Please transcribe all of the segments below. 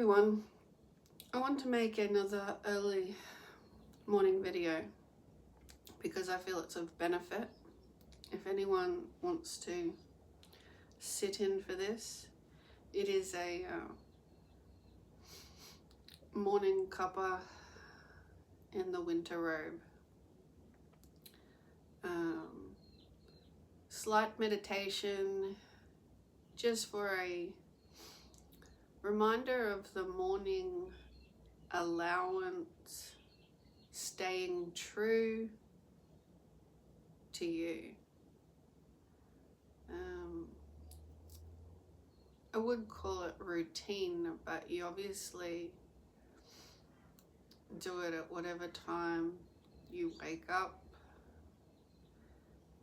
everyone, I want to make another early morning video because I feel it's of benefit. If anyone wants to sit in for this, it is a morning cuppa in the winter robe. Slight meditation just for a reminder of the morning allowance, staying true to you. I would call it routine, but you obviously do it at whatever time you wake up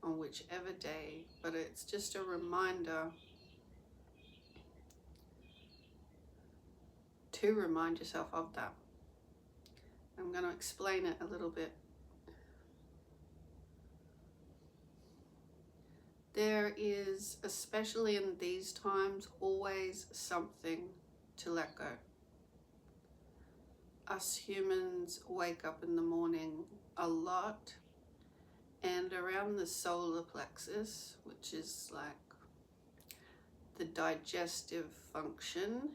on whichever day, but it's just a reminder to remind yourself of that. I'm going to explain it a little bit. There is, especially in these times, always something to let go. Us humans wake up in the morning a lot, and around the solar plexus, which is like the digestive function,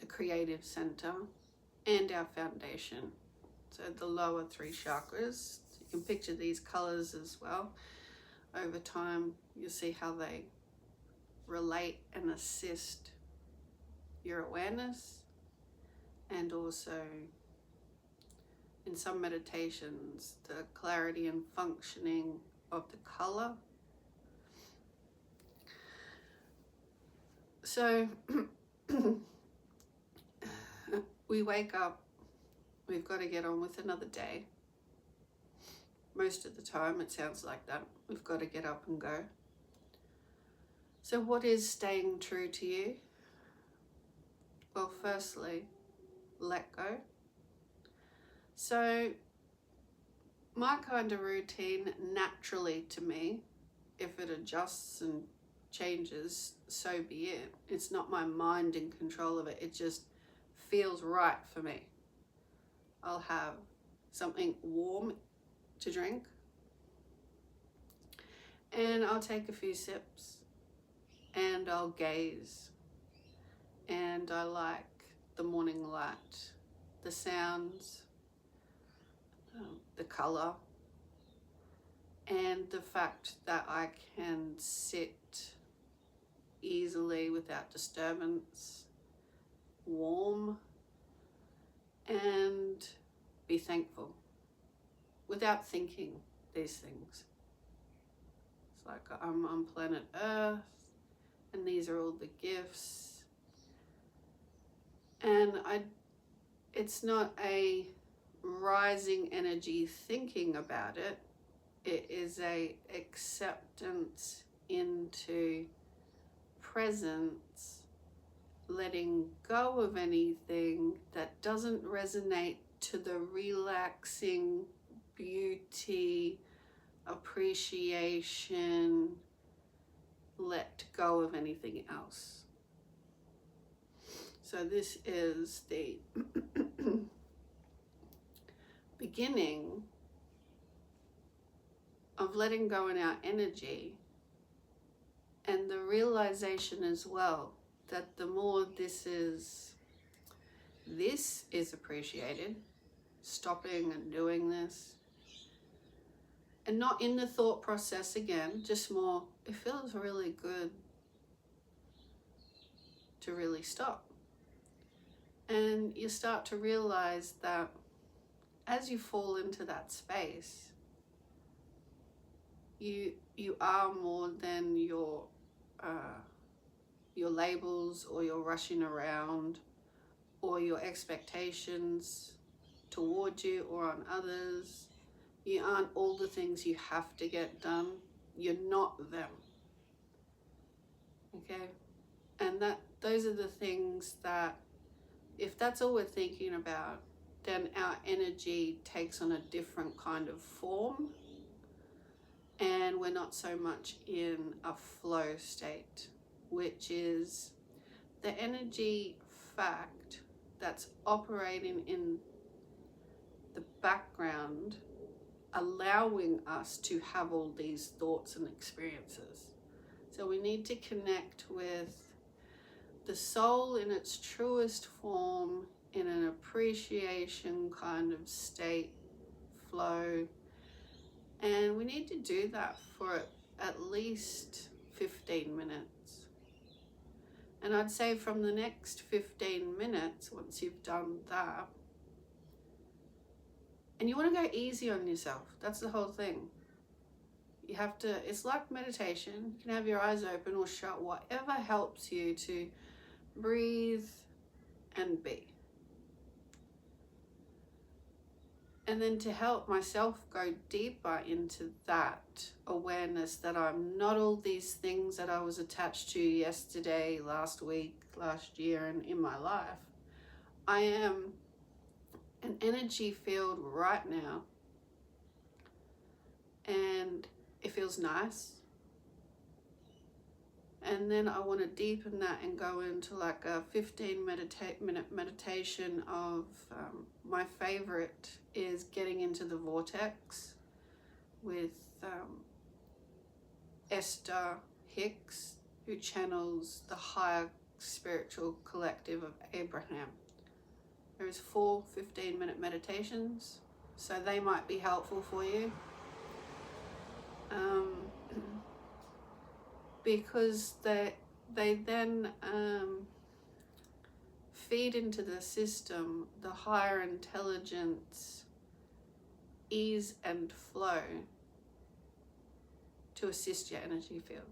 the creative center, and our foundation. So the lower three chakras. You can picture these colors as well. Over time, you'll see how they relate and assist your awareness, and also in some meditations, the clarity and functioning of the color. So we wake up, we've got to get on with another day. Most of the time it sounds like that. We've got to get up and go. So what is staying true to you? Well, firstly, let go. So my kind of routine, naturally to me, if it adjusts and changes, so be it. It's not my mind in control of it. It just feels right for me. I'll have something warm to drink, and I'll take a few sips, and I'll gaze, and I like the morning light, the sounds, the color, and the fact that I can sit easily without disturbance, warm, and be thankful without thinking these things. It's like I'm on planet Earth, and these are all the gifts. And it's not a rising energy thinking about it. It is a acceptance into presence, letting go of anything that doesn't resonate to the relaxing beauty, appreciation, let go of anything else. So this is the beginning of letting go in our energy, and the realization as well that the more this is appreciated, stopping and doing this, and not in the thought process again, just more, it feels really good to really stop. And you start to realize that as you fall into that space, you are more than your labels, or your rushing around, or your expectations toward you or on others. You aren't all the things you have to get done. You're not them. Okay? And those are the things that, if that's all we're thinking about, then our energy takes on a different kind of form, and we're not so much in a flow state, which is the energy fact that's operating in the background, allowing us to have all these thoughts and experiences. So we need to connect with the soul in its truest form, in an appreciation kind of state, flow. And we need to do that for at least 15 minutes. And I'd say from the next 15 minutes, once you've done that, and you want to go easy on yourself. That's the whole thing. You have to, it's like meditation. You can have your eyes open or shut, whatever helps you to breathe and be. And then to help myself go deeper into that awareness that I'm not all these things that I was attached to yesterday, last week, last year, and in my life. I am an energy field right now, and it feels nice. And then I want to deepen that and go into like a 15-minute meditation of my favorite is getting into the vortex with Esther Hicks, who channels the higher spiritual collective of Abraham. There's 4 15-minute meditations, so they might be helpful for you. Because they then feed into the system the higher intelligence, ease and flow to assist your energy field.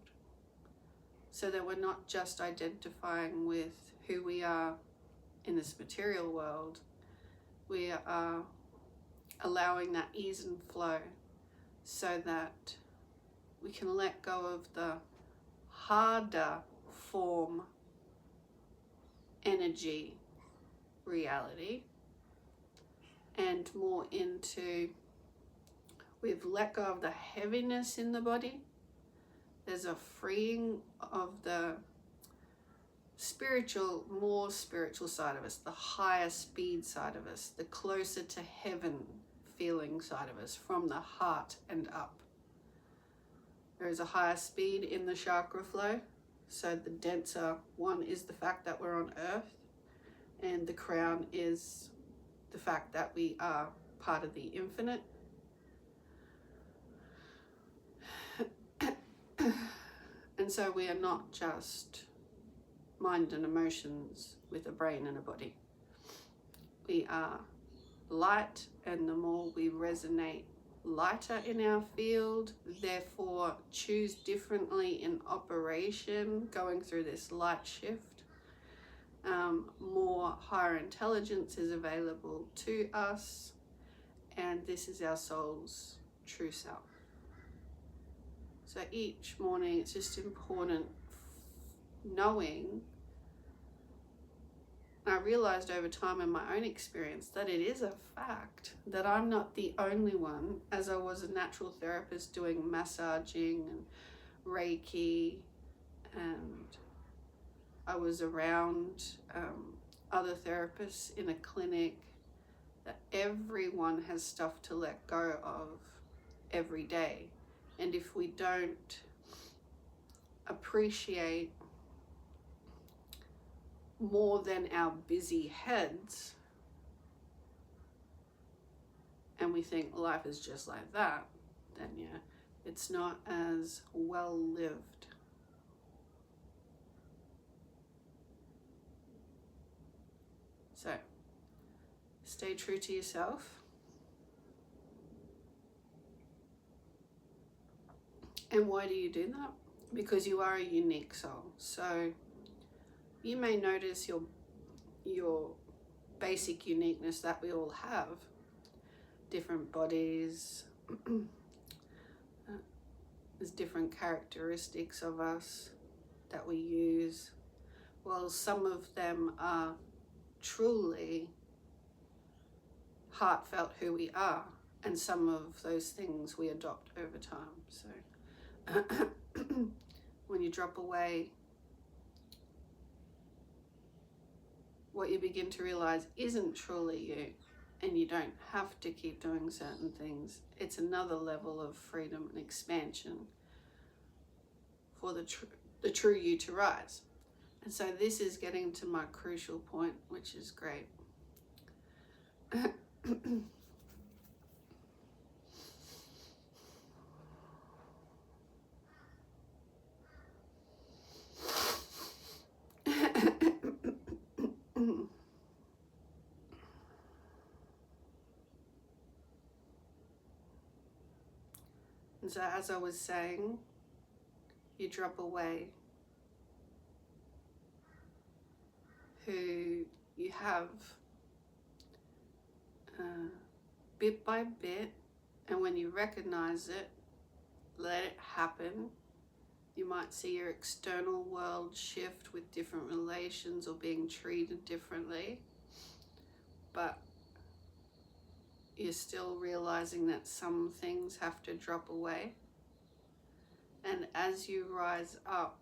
So that we're not just identifying with who we are in this material world, we are allowing that ease and flow so that we can let go of the harder form energy reality and more into, we've let go of the heaviness in the body. There's a freeing of the spiritual, more spiritual side of us, the higher speed side of us, the closer to heaven feeling side of us, from the heart and up. There is a higher speed in the chakra flow. So the denser one is the fact that we're on earth, and the crown is the fact that we are part of the infinite. And so we are not just mind and emotions with a brain and a body. We are light, and the more we resonate lighter in our field, therefore choose differently in operation, going through this light shift, more higher intelligence is available to us, and this is our soul's true self. So each morning it's just important knowing. I realized over time in my own experience that it is a fact that I'm not the only one, as I was a natural therapist doing massaging and Reiki, and I was around other therapists in a clinic, that everyone has stuff to let go of every day. And if we don't appreciate more than our busy heads, and we think life is just like that, then yeah, it's not as well lived. So stay true to yourself. And why do you do that? Because you are a unique soul. So you may notice your basic uniqueness that we all have. Different bodies, there's different characteristics of us that we use. Well, some of them are truly heartfelt who we are, and some of those things we adopt over time. So when you drop away what you begin to realize isn't truly you, and you don't have to keep doing certain things. It's another level of freedom and expansion for the true you to rise. And so this is getting to my crucial point, which is great. And so as I was saying, you drop away who you have bit by bit, and when you recognize it, let it happen. You might see your external world shift with different relations or being treated differently, but you're still realizing that some things have to drop away. And as you rise up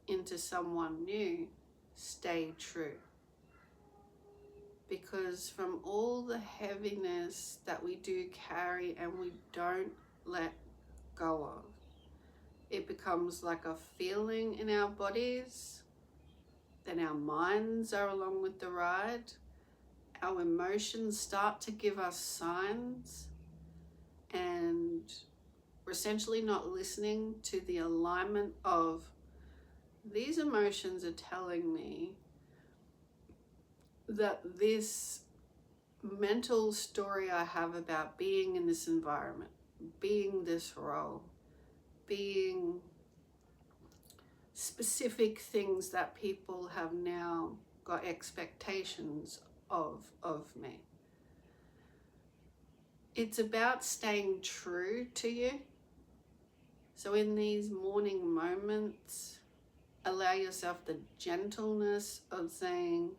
into someone new, stay true. Because from all the heaviness that we do carry and we don't let go of, it becomes like a feeling in our bodies. Then our minds are along with the ride. Our emotions start to give us signs, and we're essentially not listening to the alignment of these emotions are telling me that this mental story I have about being in this environment, being this role, being specific things that people have now got expectations of me. It's about staying true to you. So in these morning moments, allow yourself the gentleness of saying,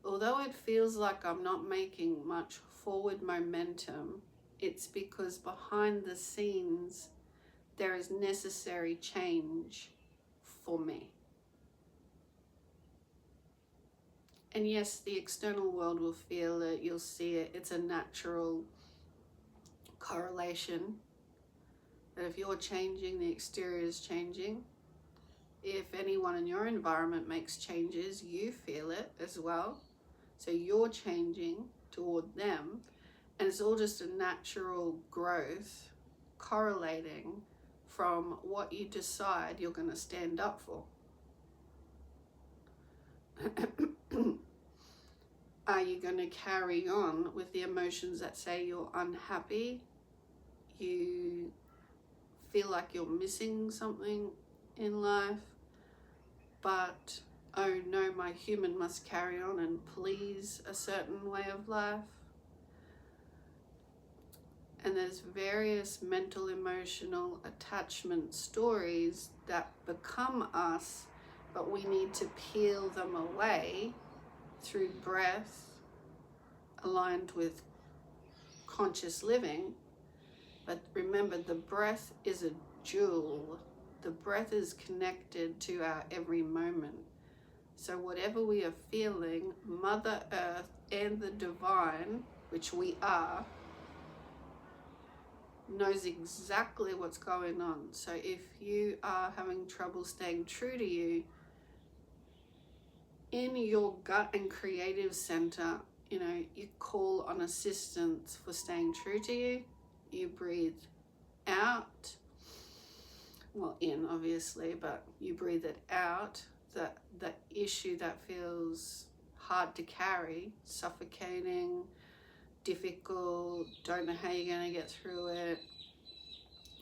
although it feels like I'm not making much forward momentum, it's because behind the scenes, there is necessary change for me. And yes, the external world will feel it, you'll see it, it's a natural correlation that if you're changing, the exterior is changing. If anyone in your environment makes changes, you feel it as well. So you're changing toward them, and it's all just a natural growth correlating from what you decide you're going to stand up for. Are you going to carry on with the emotions that say you're unhappy, you feel like you're missing something in life, but oh no, my human must carry on and please a certain way of life? And there's various mental, emotional attachment stories that become us, but we need to peel them away through breath, aligned with conscious living. But remember, the breath is a jewel. The breath is connected to our every moment. So whatever we are feeling, Mother Earth and the divine, which we are, knows exactly what's going on. So if you are having trouble staying true to you, in your gut and creative center, you call on assistance for staying true to you. You breathe out, well, in obviously, but you breathe it out. The issue that feels hard to carry, suffocating, difficult, don't know how you're going to get through it.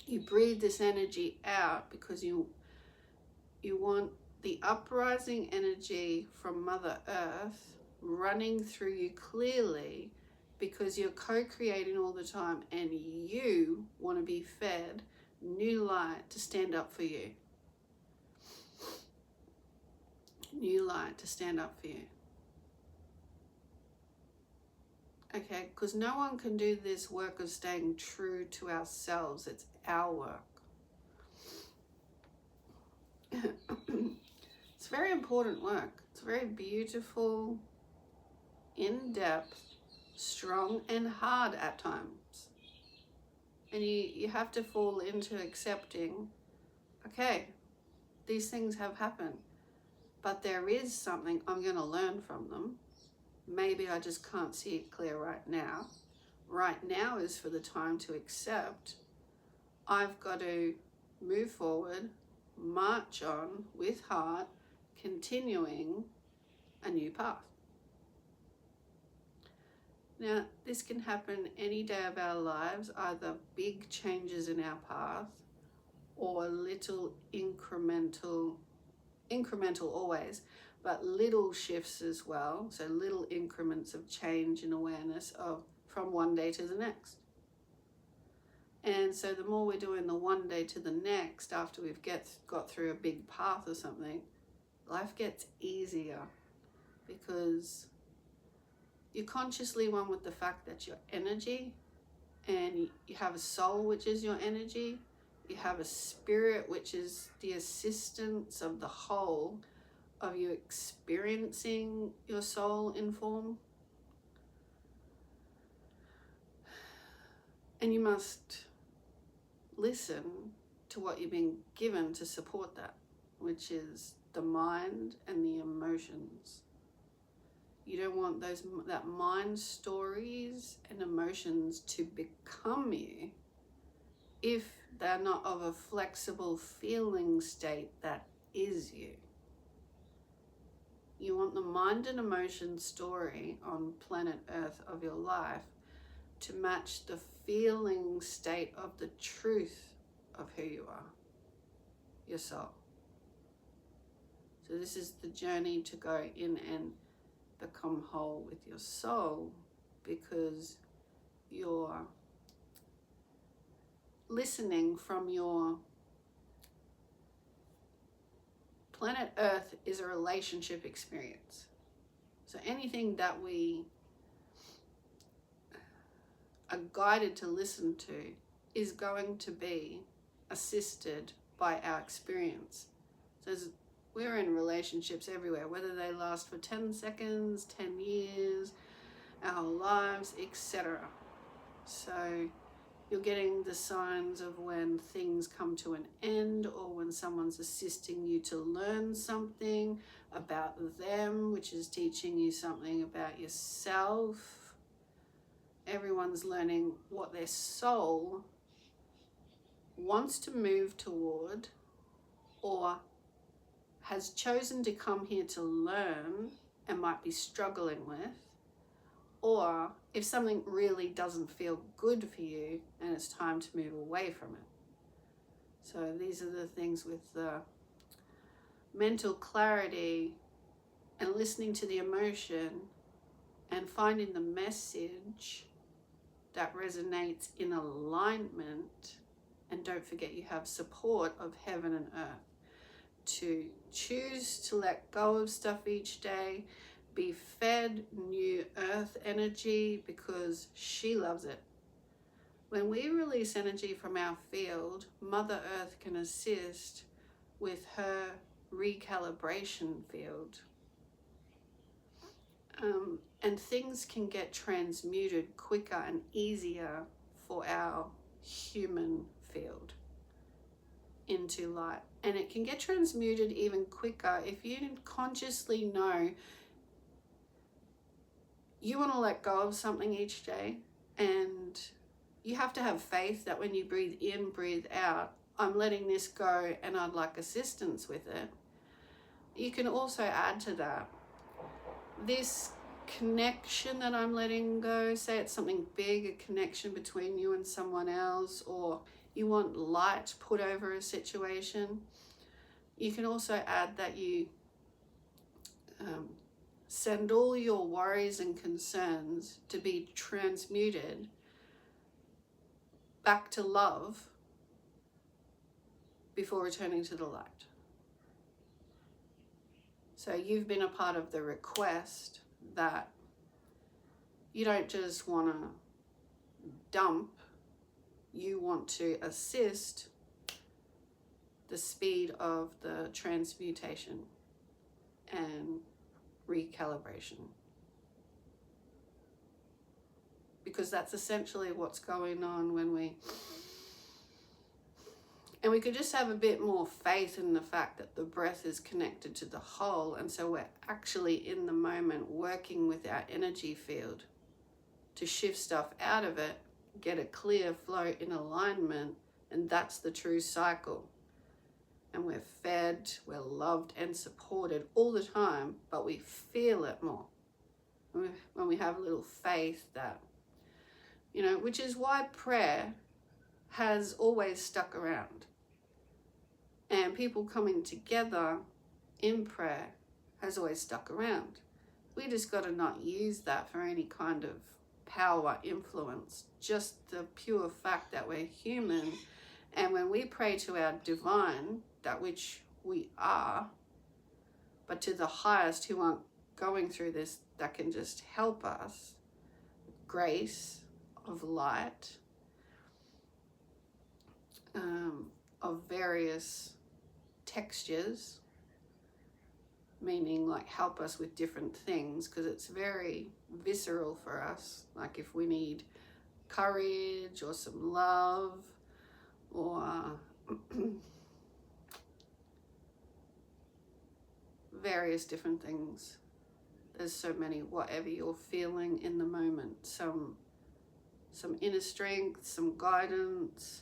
You breathe this energy out because you want the uprising energy from Mother Earth running through you clearly, because you're co-creating all the time and you want to be fed new light to stand up for you. New light to stand up for you. Okay, because no one can do this work of staying true to ourselves. It's our work. It's very important work. It's very beautiful. in depth, strong and hard at times. And you have to fall into accepting, okay, these things have happened, but there is something I'm going to learn from them. Maybe I just can't see it clear right now. Right now is for the time to accept I've got to move forward, march on with heart, continuing a new path. Now, this can happen any day of our lives, either big changes in our path or little incremental always, but little shifts as well. So little increments of change and awareness of from one day to the next. And so the more we're doing the one day to the next after we've got through a big path or something, life gets easier because you're consciously one with the fact that your energy, and you have a soul, which is your energy. You have a spirit, which is the assistance of the whole of you experiencing your soul in form. And you must listen to what you've been given to support that, which is the mind and the emotions. You don't want that mind stories and emotions to become you if they're not of a flexible feeling state that is you. You want the mind and emotion story on planet Earth of your life to match the feeling state of the truth of who you are, your soul. So this is the journey to go in and become whole with your soul, because you're listening from your planet Earth is a relationship experience. So anything that we are guided to listen to is going to be assisted by our experience. So we're in relationships everywhere, whether they last for 10 seconds, 10 years, our whole lives, etc. So you're getting the signs of when things come to an end, or when someone's assisting you to learn something about them, which is teaching you something about yourself. Everyone's learning what their soul wants to move toward, or has chosen to come here to learn and might be struggling with, or if something really doesn't feel good for you and it's time to move away from it. So these are the things with the mental clarity and listening to the emotion and finding the message that resonates in alignment. And don't forget, you have support of heaven and earth to choose to let go of stuff each day, be fed new earth energy because she loves it. When we release energy from our field, Mother Earth can assist with her recalibration field. And things can get transmuted quicker and easier for our human field into light. And it can get transmuted even quicker if you consciously know you want to let go of something each day, and you have to have faith that when you breathe in, breathe out, I'm letting this go and I'd like assistance with it. You can also add to that this connection that I'm letting go. Say it's something big, a connection between you and someone else, or you want light put over a situation. You can also add that you send all your worries and concerns to be transmuted back to love before returning to the light. So you've been a part of the request that you don't just want to dump, you want to assist the speed of the transmutation and recalibration. because that's essentially what's going on when we... And we could just have a bit more faith in the fact that the breath is connected to the whole, and so we're actually in the moment working with our energy field to shift stuff out of it, get a clear flow in alignment, and that's the true cycle. And we're fed, we're loved and supported all the time, but we feel it more when we have a little faith that, you know, which is why prayer has always stuck around. And people coming together in prayer has always stuck around. We just got to not use that for any kind of power, influence, just the pure fact that we're human. And when we pray to our divine, that which we are, but to the highest who aren't going through this, that can just help us, grace of light, of various textures, meaning like help us with different things, because it's very visceral for us. Like if we need courage or some love or various different things. There's so many, whatever you're feeling in the moment, some inner strength, some guidance.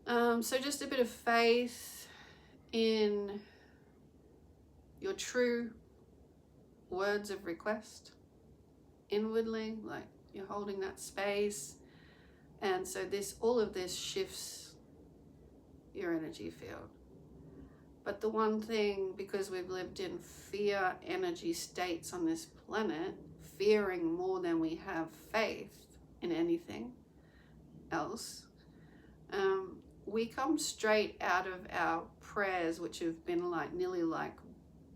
So just a bit of faith in your true words of request inwardly, like you're holding that space. And so all of this shifts your energy field. But the one thing, because we've lived in fear energy states on this planet, fearing more than we have faith in anything else, we come straight out of our prayers, which have been like nearly like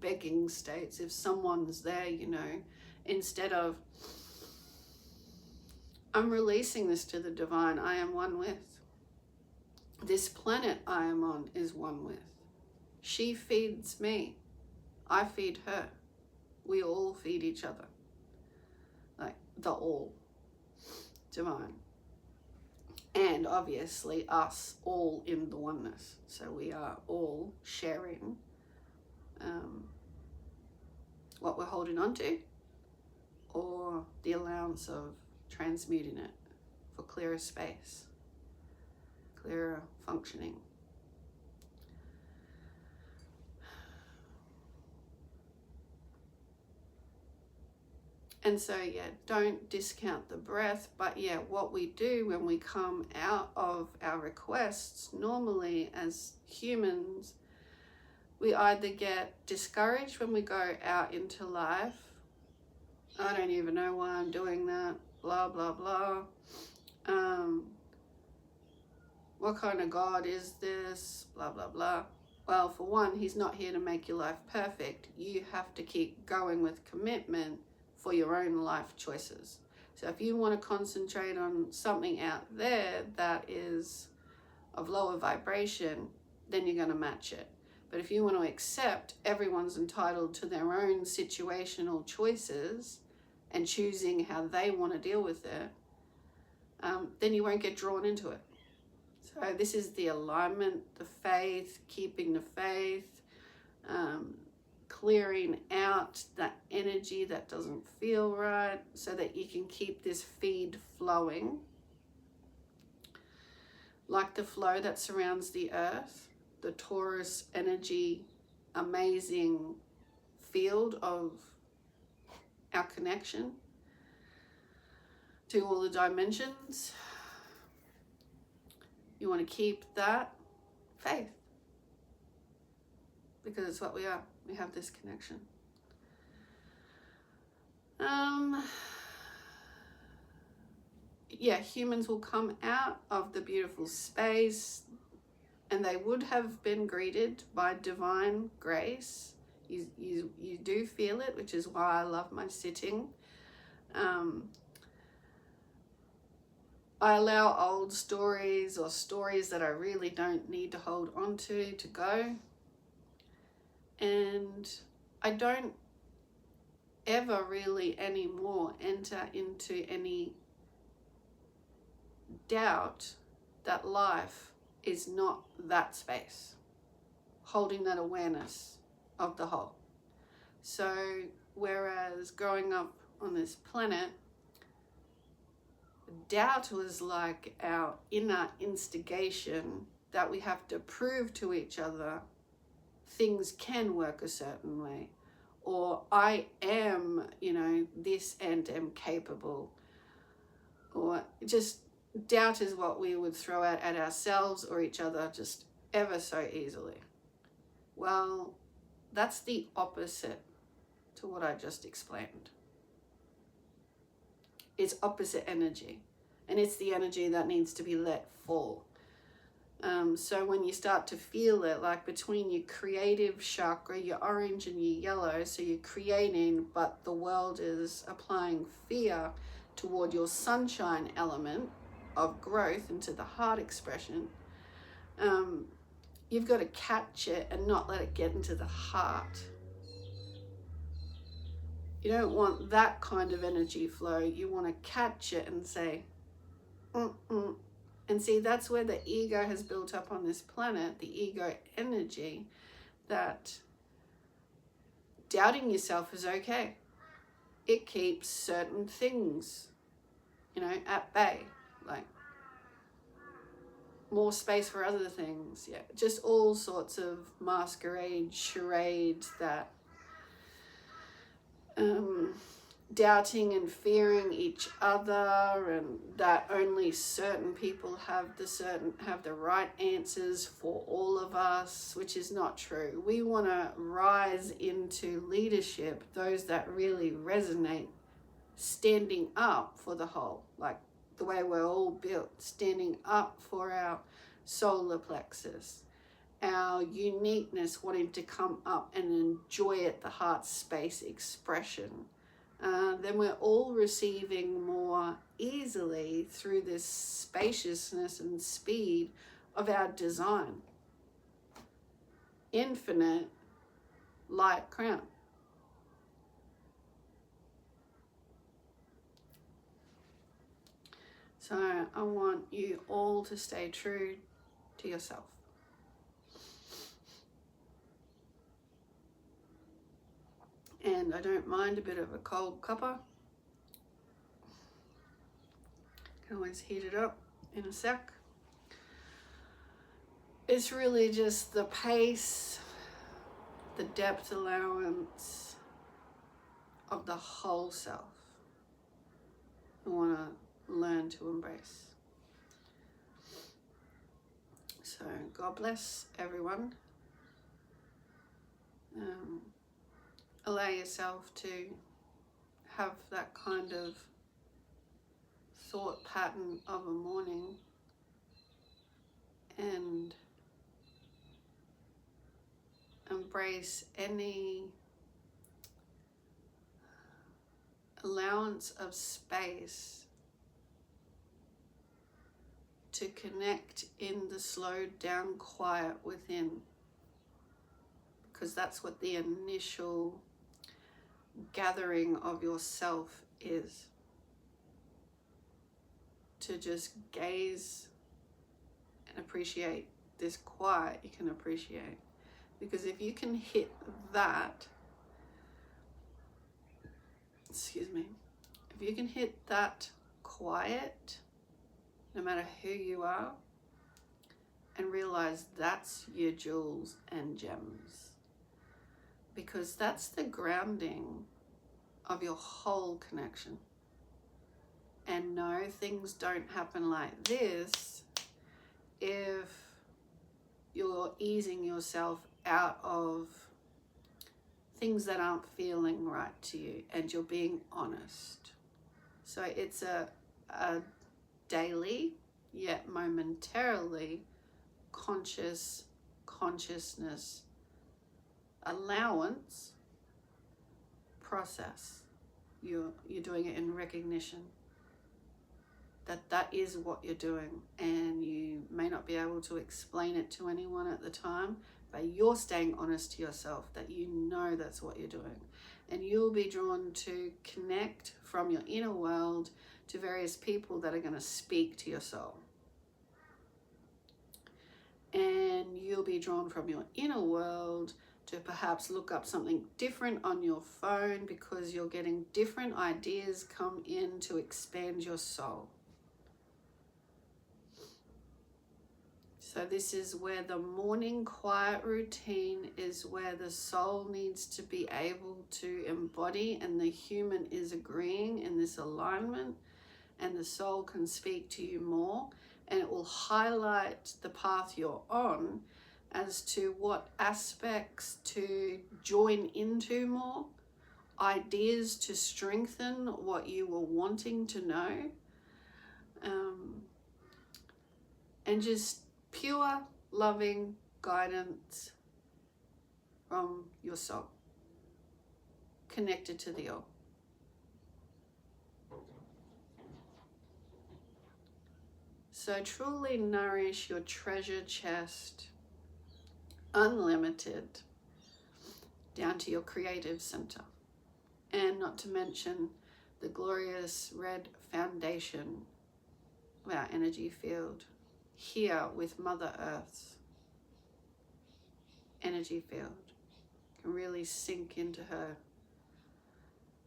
begging states. If someone's there, you know, instead of, I'm releasing this to the divine, I am one with. This planet I am on is one with. She feeds me. I feed her. We all feed each other. Like the all. Divine. And obviously us all in the oneness. So we are all sharing what we're holding on to, or the allowance of transmuting it for clearer space, clearer functioning. And so, yeah, don't discount the breath, but yeah, what we do when we come out of our requests, normally as humans, we either get discouraged when we go out into life. I don't even know why I'm doing that, blah, blah, blah. What kind of God is this, blah, blah, blah. Well, for one, he's not here to make your life perfect. You have to keep going with commitment for your own life choices. So if you want to concentrate on something out there that is of lower vibration, then you're going to match it. But if you want to accept everyone's entitled to their own situational choices and choosing how they want to deal with it, then you won't get drawn into it. So this is the alignment, the faith, keeping the faith, clearing out that energy that doesn't feel right so that you can keep this feed flowing like the flow that surrounds the earth, the Taurus energy, amazing field of our connection to all the dimensions. You want to keep that faith because it's what we are. We have this connection. Yeah, humans will come out of the beautiful space and they would have been greeted by divine grace. You do feel it, which is why I love my sitting. I allow old stories or stories that I really don't need to hold on to go. And I don't ever really anymore enter into any doubt that life is not that space, holding that awareness of the whole. So whereas growing up on this planet, doubt was like our inner instigation that we have to prove to each other things can work a certain way, or I am, this and am capable, or just doubt is what we would throw out at ourselves or each other just ever so easily. Well, that's the opposite to what I just explained. It's opposite energy, and it's the energy that needs to be let fall. So when you start to feel it, like between your creative chakra, your orange and your yellow, so you're creating, but the world is applying fear toward your sunshine element of growth into the heart expression, you've got to catch it and not let it get into the heart. You don't want that kind of energy flow. You want to catch it and say, mm-mm. And see, that's where the ego has built up on this planet, the ego energy, that doubting yourself is okay. It keeps certain things, at bay, like more space for other things. Yeah, just all sorts of masquerade charades that doubting and fearing each other, and that only certain people have the right answers for all of us, which is not true. We want to rise into leadership, those that really resonate, standing up for the whole, like the way we're all built, standing up for our solar plexus, our uniqueness, wanting to come up and enjoy it, the heart space expression. Then we're all receiving more easily through this spaciousness and speed of our design. Infinite light crown. So I want you all to stay true to yourself. And I don't mind a bit of a cold cuppa. Can always heat it up in a sec. It's really just the pace, the depth allowance of the whole self I want to learn to embrace. So God bless everyone. Allow yourself to have that kind of thought pattern of a morning, and embrace any allowance of space to connect in the slowed down quiet within, because that's what the initial gathering of yourself is. To just gaze and appreciate this quiet you can appreciate. Because if you can hit that, if you can hit that quiet, no matter who you are, and realize that's your jewels and gems. Because that's the grounding of your whole connection. And no, things don't happen like this if you're easing yourself out of things that aren't feeling right to you, and you're being honest. So it's a daily, yet momentarily consciousness allowance process. You're doing it in recognition that is what you're doing, and you may not be able to explain it to anyone at the time, but you're staying honest to yourself that you know that's what you're doing. and you'll be drawn to connect from your inner world to various people that are going to speak to your soul. And you'll be drawn from your inner world to perhaps look up something different on your phone because you're getting different ideas come in to expand your soul. So this is where the morning quiet routine is where the soul needs to be able to embody, and the human is agreeing in this alignment, and the soul can speak to you more, and it will highlight the path you're on as to what aspects to join into more, ideas to strengthen what you were wanting to know, and just pure, loving guidance from your soul, connected to the all. So truly nourish your treasure chest, unlimited, down to your creative center. And not to mention the glorious red foundation of our energy field, here with Mother Earth's energy field. Can really sink into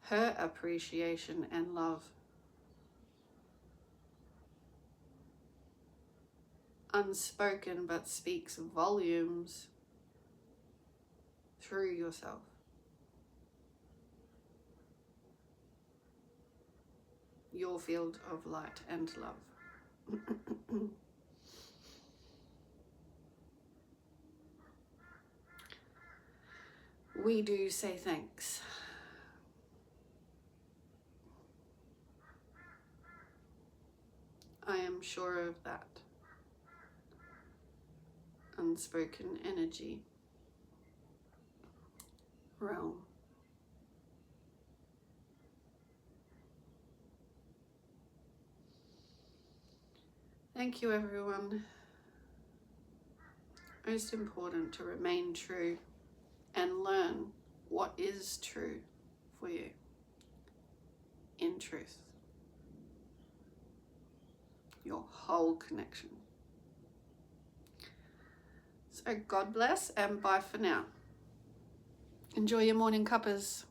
her appreciation and love. Unspoken, but speaks volumes through yourself. Your field of light and love. We do say thanks. I am sure of that. Unspoken energy realm. Thank you, everyone. Most important to remain true and learn what is true for you in truth. Your whole connection. So God bless and bye for now. Enjoy your morning cuppers.